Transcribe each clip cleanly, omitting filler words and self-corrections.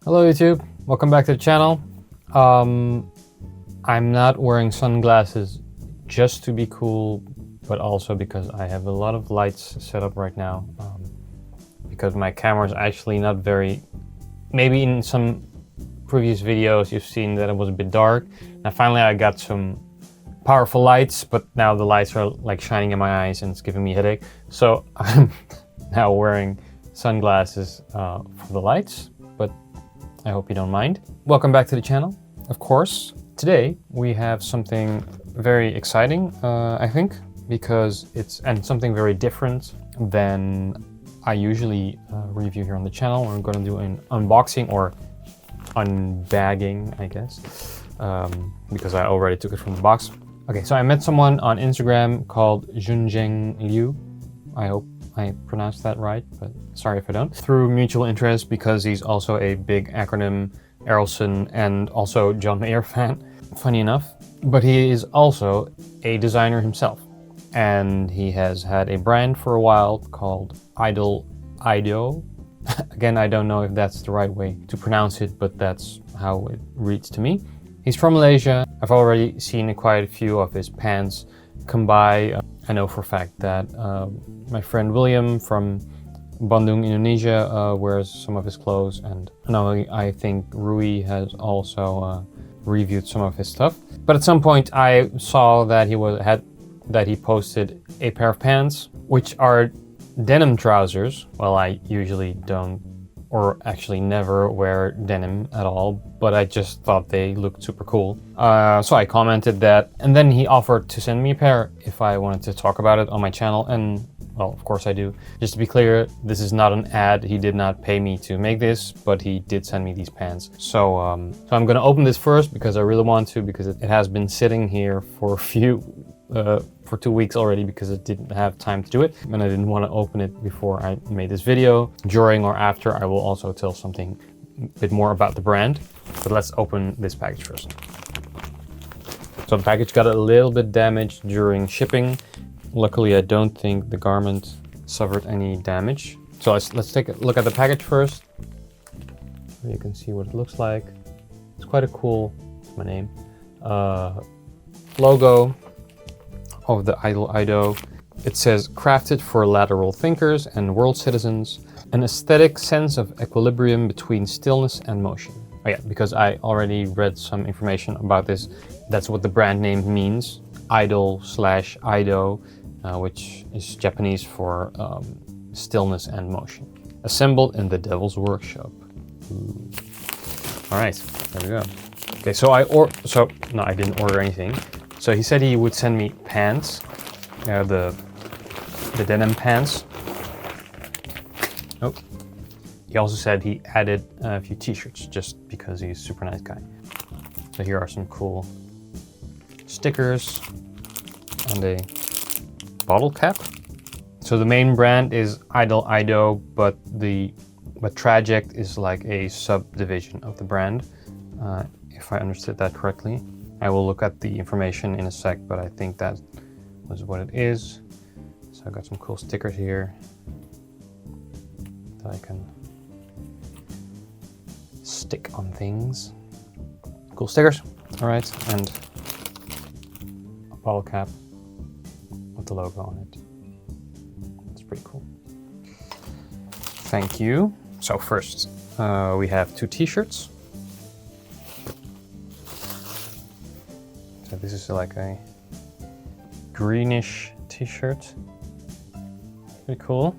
Hello YouTube, welcome back to the channel. I'm not wearing sunglasses just to be cool, but also because I have a lot of lights set up right now. Because my camera is actually not very, maybe in some previous videos you've seen that it was a bit dark. Now finally I got some powerful lights, but now the lights are like shining in my eyes and it's giving me a headache. So I'm now wearing sunglasses for the lights, but I hope you don't mind. Welcome back to the channel, of course. Today we have something very exciting, I think, because it's something very different than I usually review here on the channel. We're going to do an unboxing or unbagging, I guess, because I already took it from the box. Okay, so I met someone on Instagram called Junjeng Liu. I hope I pronounced that right, but sorry if I don't. Through mutual interest, because he's also a big acronym Errolson and also John Mayer fan, funny enough. But he is also a designer himself. And he has had a brand for a while called Ido. Again, I don't know if that's the right way to pronounce it, but that's how it reads to me. He's from Malaysia. I've already seen quite a few of his pants come by. I know for a fact that my friend William from Bandung, Indonesia wears some of his clothes, and I think Rui has also reviewed some of his stuff. But at some point I saw that he posted a pair of pants, which are denim trousers. Well, I usually don't, or actually never wear denim at all, but I just thought they looked super cool. So I commented that, and then he offered to send me a pair if I wanted to talk about it on my channel, and well, of course I do. Just to be clear, this is not an ad. He did not pay me to make this, but he did send me these pants. So I'm gonna open this first because I really want to, because it has been sitting here for for 2 weeks already because I didn't have time to do it, and I didn't want to open it before I made this video. During or after, I will also tell something a bit more about the brand, but let's open this package first. So the package got a little bit damaged during shipping. Luckily, I don't think the garment suffered any damage. So let's take a look at the package first. You can see what it looks like. It's quite a cool, my name, logo of the Ido. It says, crafted for lateral thinkers and world citizens, an aesthetic sense of equilibrium between stillness and motion. Oh yeah, because I already read some information about this. That's what the brand name means, Idol/Ido, which is Japanese for stillness and motion. Assembled in the Devil's Workshop. Ooh. All right, there we go. Okay, so I didn't order anything. So he said he would send me pants, the denim pants. Oh, he also said he added a few t-shirts just because he's a super nice guy. So here are some cool stickers and a bottle cap. So the main brand is Ido, but TRAJECT is like a subdivision of the brand, if I understood that correctly. I will look at the information in a sec, but I think that was what it is. So I got some cool stickers here that I can stick on things. Cool stickers, all right, and a bottle cap with the logo on it. It's pretty cool. Thank you. So first, we have 2 t-shirts. So this is like a greenish t-shirt. Pretty cool.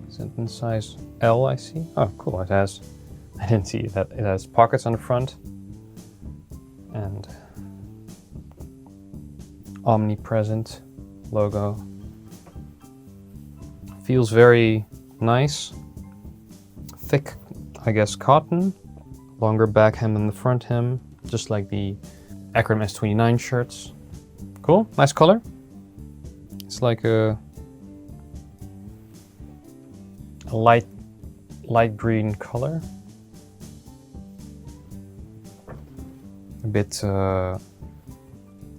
Is it in size L, I see? Oh, cool. It has, I didn't see that. It has pockets on the front and Omnipresent logo. Feels very nice. Thick, I guess, cotton. Longer back hem than the front hem, just like the Acronym S29 shirts. Cool, nice color. It's like a light green color. A bit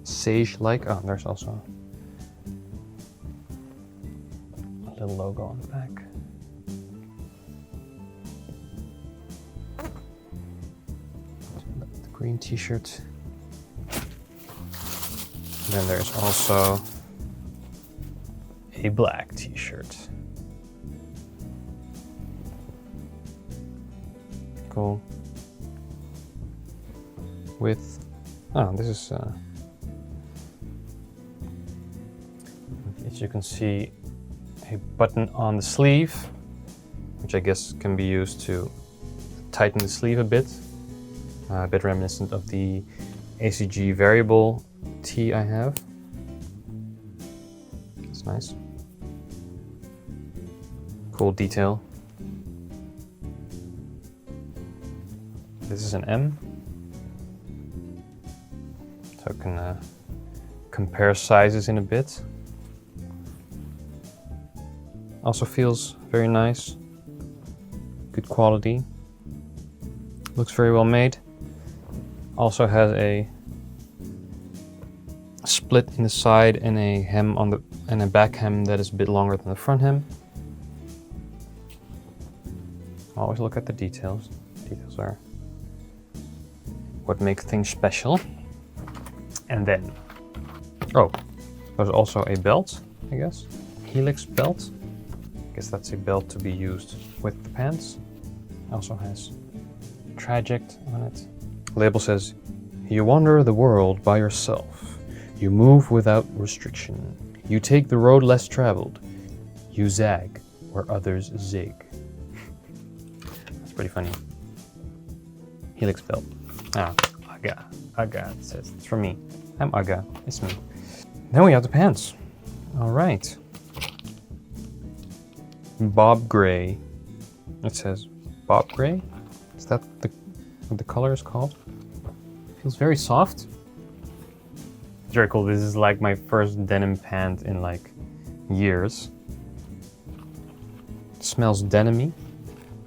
sage-like. Oh, there's also a little logo on the back. green t-shirt. Then there's also a black t-shirt. Cool. With, oh, this is, as you can see, a button on the sleeve, which I guess can be used to tighten the sleeve a bit reminiscent of the ACG variable tee I have. It's nice. Cool detail. This is an M, so I can compare sizes in a bit. Also feels very nice, good quality, looks very well made. Also has a split in the side and a hem on the and a back hem that is a bit longer than the front hem. Always look at the details. Details are what make things special. And then, oh, there's also a belt, I guess. HELIX belt. I guess that's a belt to be used with the pants. Also has TRAJECT on it. Label says, you wander the world by yourself. You move without restriction. You take the road less traveled. You zag where others zig. That's pretty funny. HELIX belt. Ah, Aga, it says. It's from me. I'm Aga, it's me. Then we have the pants. All right. Bobgray. It says Bobgray. Is that what the color is called? Feels very soft. It's very cool. This is like my first denim pant in like years. It smells denim-y.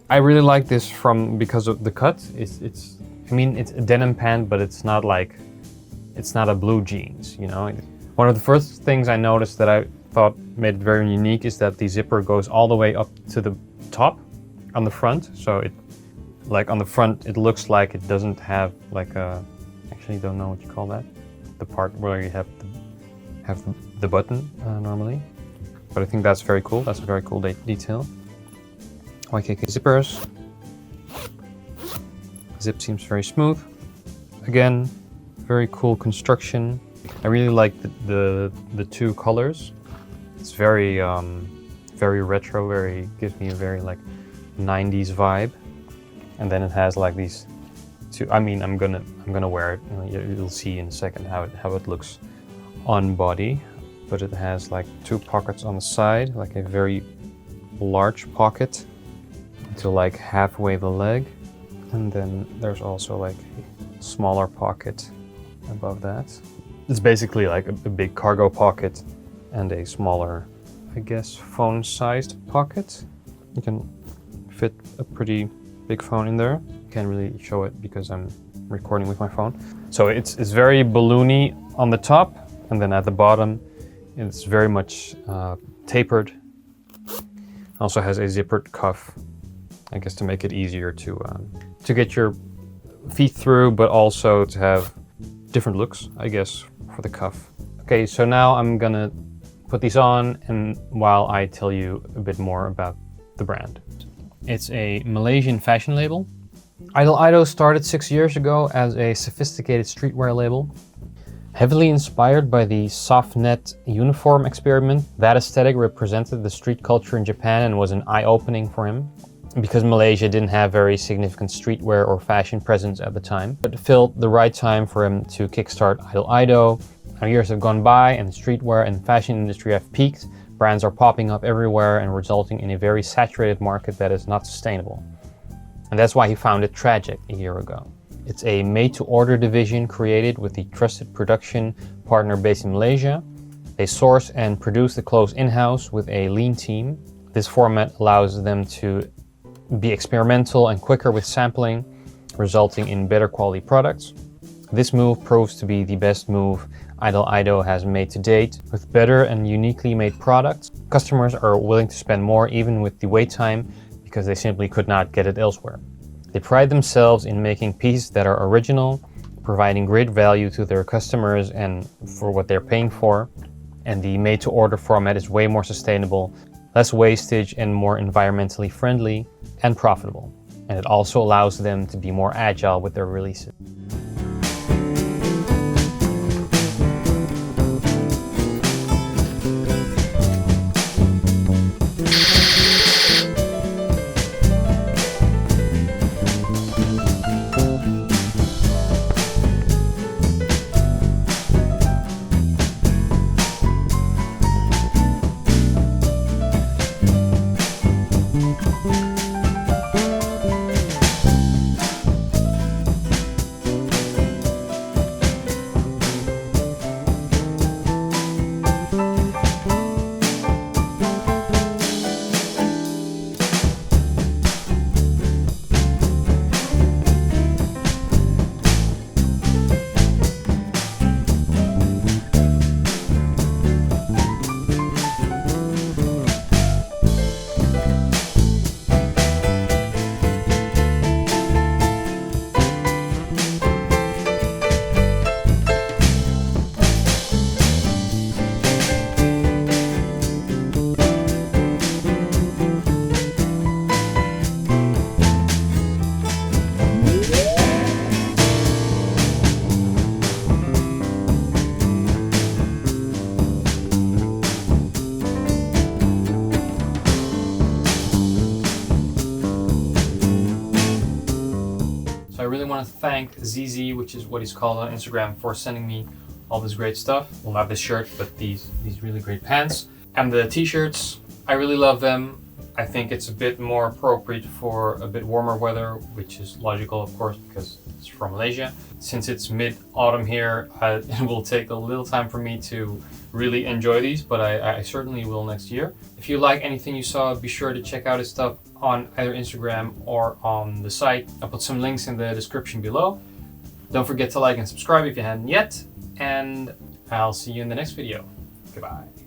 I really like this because of the cut. I mean, it's a denim pant, but it's not a blue jeans, you know? One of the first things I noticed that I thought made it very unique is that the zipper goes all the way up to the top on the front. So on the front, it looks like it doesn't have like actually don't know what you call that. The part where you have the button normally. But I think that's very cool. That's a very cool detail. YKK zippers. Zip seems very smooth. Again, very cool construction. I really like the two colors. It's very very retro, gives me a very like 90s vibe. And then it has like these two. I mean, I'm gonna wear it. You'll see in a second how it looks on body. But it has like two pockets on the side, like a very large pocket to like halfway the leg. And then there's also like a smaller pocket above that. It's basically like a big cargo pocket and a smaller, I guess, phone-sized pocket. You can fit a pretty big phone in there. Can't really show it because I'm recording with my phone. So it's very balloony on the top, and then at the bottom it's very much tapered. Also has a zippered cuff, I guess to make it easier to get your feet through, but also to have different looks, I guess, for the cuff. Okay, so now I'm gonna put these on, and while I tell you a bit more about the brand. It's a Malaysian fashion label. Ido started 6 years ago as a sophisticated streetwear label. Heavily inspired by the soft net uniform experiment, that aesthetic represented the street culture in Japan and was an eye-opening for him. Because Malaysia didn't have very significant streetwear or fashion presence at the time. But it felt the right time for him to kickstart Ido. Now years have gone by and the streetwear and fashion industry have peaked. Brands are popping up everywhere and resulting in a very saturated market that is not sustainable. And that's why he founded TRAJECT a year ago. It's a made-to-order division created with the trusted production partner based in Malaysia. They source and produce the clothes in-house with a lean team. This format allows them to be experimental and quicker with sampling, resulting in better quality products. This move proves to be the best move Ido has made to date. With better and uniquely made products, customers are willing to spend more even with the wait time because they simply could not get it elsewhere. They pride themselves in making pieces that are original, providing great value to their customers and for what they're paying for. And the made-to-order format is way more sustainable, less wastage, and more environmentally friendly and profitable. And it also allows them to be more agile with their releases. I really want to thank ZZ, which is what he's called on Instagram, for sending me all this great stuff. Well, not this shirt, but these really great pants. And the t-shirts, I really love them. I think it's a bit more appropriate for a bit warmer weather, which is logical, of course, because it's from Malaysia. Since it's mid-autumn here, it will take a little time for me to really enjoy these, but I certainly will next year. If you like anything you saw, be sure to check out his stuff on either Instagram or on the site. I'll put some links in the description below. Don't forget to like and subscribe if you hadn't yet, and I'll see you in the next video. Goodbye.